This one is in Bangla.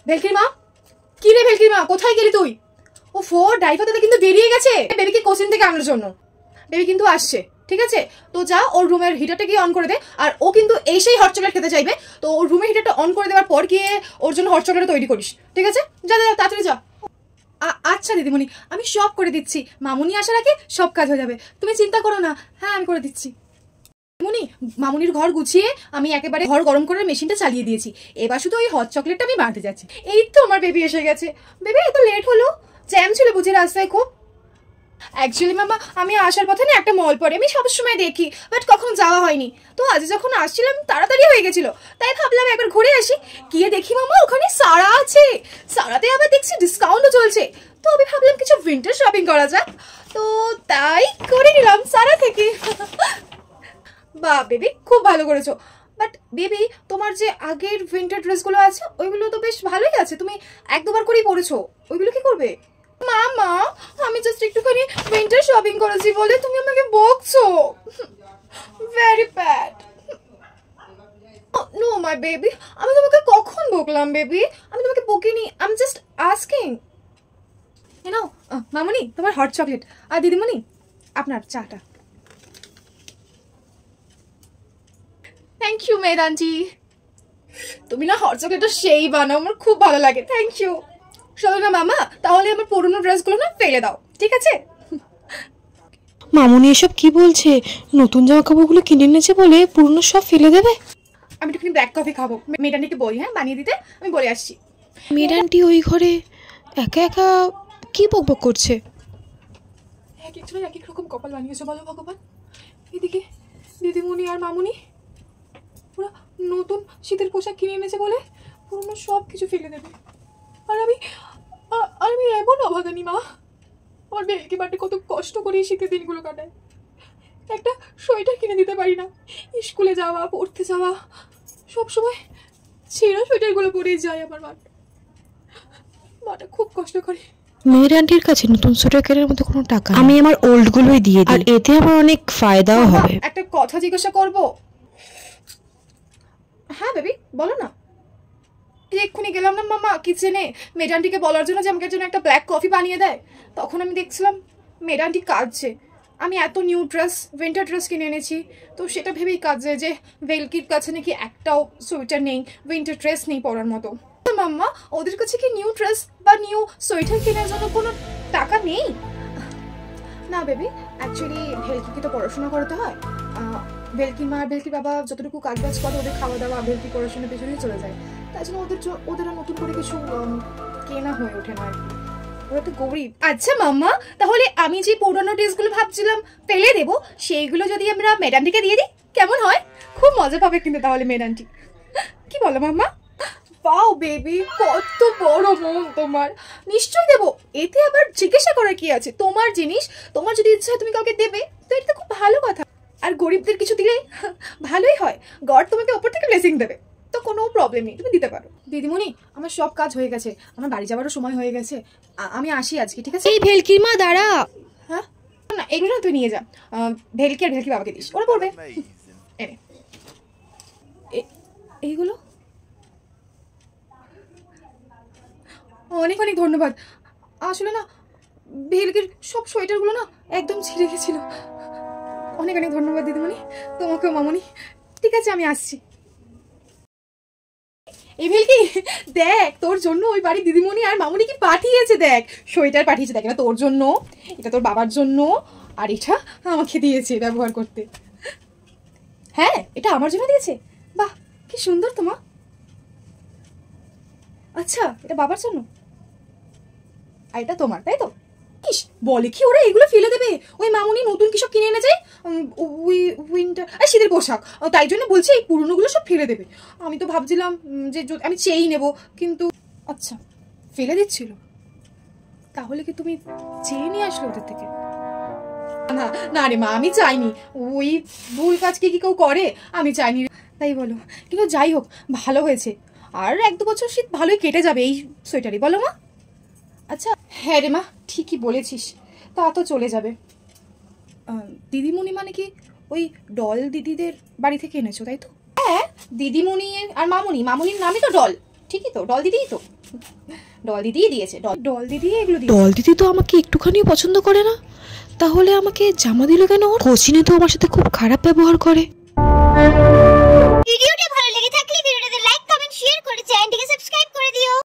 ভেলকির মা, কি রে ভেলকির মা, কোথায় গেলি তুই? ও ফোর ড্রাইভার দাদা কিন্তু বেরিয়ে গেছে বেবিকে কোচিং থেকে আনার জন্য। বেবি কিন্তু আসছে, ঠিক আছে? তো যা ওর রুমের হিটারটা গিয়ে অন করে দে। আর ও কিন্তু এসেই হট চকলেট খেতে চাইবে, তো ওর রুমের হিটারটা অন করে দেওয়ার পর গিয়ে ওর জন্য হট চকলেট তৈরি করিস, ঠিক আছে? যা যা তাড়াতাড়ি যা। আচ্ছা দিদিমণি, আমি সব করে দিচ্ছি, মামুনি আসার আগে সব কাজ হয়ে যাবে, তুমি চিন্তা করো না। হ্যাঁ আমি করে দিচ্ছি। মামুনির ঘর গুছিয়ে আমি একেবারে ঘর গরম করে মেশিনটা চালিয়ে দিয়েছি, এবার শুধু ওই হট চকলেটটা আমি বানাতে যাচ্ছি। এই তো আমার বেবি এসে গেছে। বেবি এত লেট হলো? জ্যাম ছিল বুঝি রাস্তায় খুব? অ্যাকচুয়ালি মামা আমি আসার পথে না একটা মল পড়ে, আমি সবসময় দেখি, বাট কখনো যাওয়া হয়নি। তো আজ যখন আসছিলাম তাড়াতাড়ি হয়ে গেছিল, তাই ভাবলাম একবার ঘুরে আসি। গিয়ে দেখি মামা ওখানে সারা আছে, সারাতে আবার দেখছি ডিসকাউন্টও চলছে। তো আমি ভাবলাম কিছু উইন্টার শপিং করা যাক, তো তাই করে নিলাম সারা থেকে। বাহ বেবি, খুব ভালো করেছো। বাট বেবি, তোমার যে আগের উইন্টার ড্রেসগুলো আছে ওইগুলো তো বেশ ভালোই আছে, তুমি এক দুবার করেই পরেছো, ওইগুলো কি করবে? মামা আমি জাস্ট একটুখানি উইন্টার শপিং করেছি বলে তুমি আমাকে বকছো। Very bad. No my baby, আমি তোমাকে কখন বকলাম বেবি? আমি তোমাকে বকিনি, I am just asking. Now মামুনি তোমার হট চকলেট, আর দিদিমণি আপনার চাটা। থ্যাংক ইউ মেড আন্টি, তুমি না হট চকলেটটা সেই বানাও, আমার খুব ভালো লাগে। Thank you. চলো না মামা, তাহলে আমার পুরনো ড্রেসগুলো না ফেলে দাও, ঠিক আছে? মামুনি এসব কি বলছে? নতুন জামা কাপড়গুলো কিনে এনেছে বলে পুরনো সব ফেলে দেবে? আমি একটুখানি ব্ল্যাক কফি খাবো, মেড আন্টিকে বলি হ্যাঁ বানিয়ে দিতে, আমি বলে আসছি। মেড আন্টি ওই ঘরে একা একা কি বকবক করছে? এক এক এক এক রকম কপাল বানিয়েছো বলো ভগবান। এদিকে দিদিমণি আর মামুনি পুরো নতুন শীতের পোশাক কিনে এনেছে বলে পুরনো সব কিছু ফেলে দেবে, আর আমি এমন অভাগানি মা। আমার বেলকি বাটে কত কষ্ট করে এই শীতের দিনগুলো কাটায়, একটা সোয়েটার কিনে দিতে পারি না। স্কুলে যাওয়া, পড়তে যাওয়া, সবসময় ছেঁড়া সোয়েটারগুলো পরেই যায় আমার মাটা খুব কষ্ট করে। মেয়ের আন্টির কাছে নতুন সোয়েটার কেনার মতো কোনো টাকা আমি আমার ওল্ডগুলোই দিয়ে দিই, আর এতে আমার অনেক ফায়দাও হবে। একটা কথা জিজ্ঞাসা করব? হ্যাঁ বেবি বলো না। এক্ষুনি গেলাম না মামা কিচেনে মেড আন্টিকে বলার জন্য যে আমাকে জন্য একটা ব্ল্যাক কফি বানিয়ে দেয়, তখন আমি দেখছিলাম মেড আন্টি কাঁদছে। আমি এত নিউ ড্রেস, উইন্টার ড্রেস কিনে এনেছি, তো সেটা ভেবেই কাঁদছে যে ভেলকির কাছে নাকি একটাও সোয়েটার নেই, উইন্টার ড্রেস নেই পরার মতো। মাম্মা ওদের কাছে কি নিউ ড্রেস বা নিউ সোয়েটার কেনার জন্য কোনো টাকা নেই? না বেবি, অ্যাকচুয়ালি ভেলকিকে তো পড়াশোনা করাতে হয়। ভেলকি মা আর ভেলকি বাবা যতটুকু কাজ বাজ করে ওদের খাওয়া দাওয়া ভেলকি পড়াশোনার পেছনেই চলে যায়, তাই জন্য ওদের নতুন করে কিছু কেনা হয়ে ওঠে না আর কি, ওরা তো গরিব। আচ্ছা মাম্মা, তাহলে আমি যে পুরোনো ড্রেসগুলো ভাবছিলাম ফেলে দেবো, সেইগুলো যদি আমরা ম্যাডামটিকে দিয়ে দিই কেমন হয়? খুব মজা পাবে কিন্তু তাহলে ম্যাডামটি, কি বলো মাম্মা? পাও বেবি, কত বড় মন তোমার। নিশ্চয়ই দেবো, এতে আবার জিজ্ঞাসা করার কি আছে? তোমার জিনিস, তোমার যদি ইচ্ছা হয় তুমি কাউকে দেবে, তো এটা তো খুব ভালো কথা। আর গরিবদের কিছু দিলে ভালোই হয়, গড তোমাকে ওপর থেকে ব্লেসিং দেবে, তো কোনো প্রবলেম নেই, তুমি দিতে পারো। দিদিমণি আমার সব কাজ হয়ে গেছে, আমার বাড়ি যাওয়ারও সময় হয়ে গেছে, আমি আসি আজকে, ঠিক আছে? এই ভেলকির মা দাঁড়া। হ্যাঁ না, এগুলো তুই নিয়ে যা, ভেলকি আর ভেলকি বাবাকে দিস, ওরা পড়বে। এনে এইগুলো অনেক অনেক ধন্যবাদ। আসলে না ভেলকির সব সোয়েটারগুলো না একদম ছিঁড়ে গেছিল। অনেক অনেক ধন্যবাদ দিদিমণি, তোমাকেও মামনি। ঠিক আছে আমি আসছি। এই ভেলকি দেখ, তোর জন্য ওই বাড়ি দিদিমণি আর মামনি কি পাঠিয়েছে, দেখ সোয়েটার পাঠিয়েছে, দেখ এটা তোর জন্য, এটা তোর বাবার জন্য, আর এটা আমাকে দিয়েছে ব্যবহার করতে। হ্যাঁ এটা আমার জন্য দিয়েছে, বাহ কি সুন্দর তোমা। আচ্ছা এটা বাবার জন্য, আর এটা তোমার, তাই তো? ইস বলে কি ওরা এগুলো ফেলে দেবে? ওই মামুনি নতুন কি সব কিনে এনে যায় উইন্টার আর শীতের পোশাক, তাই জন্য বলছে এই পুরনোগুলো সব ফেলে দেবে। আমি তো ভাবছিলাম যে আমি চেয়েই নেব, কিন্তু আচ্ছা ফেলে দিচ্ছিল। তাহলে কি তুমি চেয়ে নিয়ে আসলে ওদের থেকে? না না রে মা, আমি চাইনি, ওই ভুল কাজ কি কেউ করে? আমি চাইনি, তাই বলো। কিন্তু যাই হোক ভালো হয়েছে, আর 1-2 বছর শীত ভালোই কেটে যাবে এই সোয়েটারই, বলো মা? আচ্ছা হ্যাঁ রে মা ঠিকই বলেছিস, তা তো চলে যাবে। দিদিমণি মানে কি ওই ডল দিদিদের বাড়ি থেকে এনেছো তাই তো? হ্যাঁ দিদিমণি আর মামুনির নামই তো ডল, ঠিকই তো, ডল দিদিই তো। ডল দিদি দিয়েছে, ডল দিদি এগুলো দিয়েছে। ডল দিদি তো আমাকে একটুখানিও পছন্দ করে না, তাহলে আমাকে জামা দিল কেন? কোচিনে তো আমার সাথে খুব খারাপ ব্যবহার করে।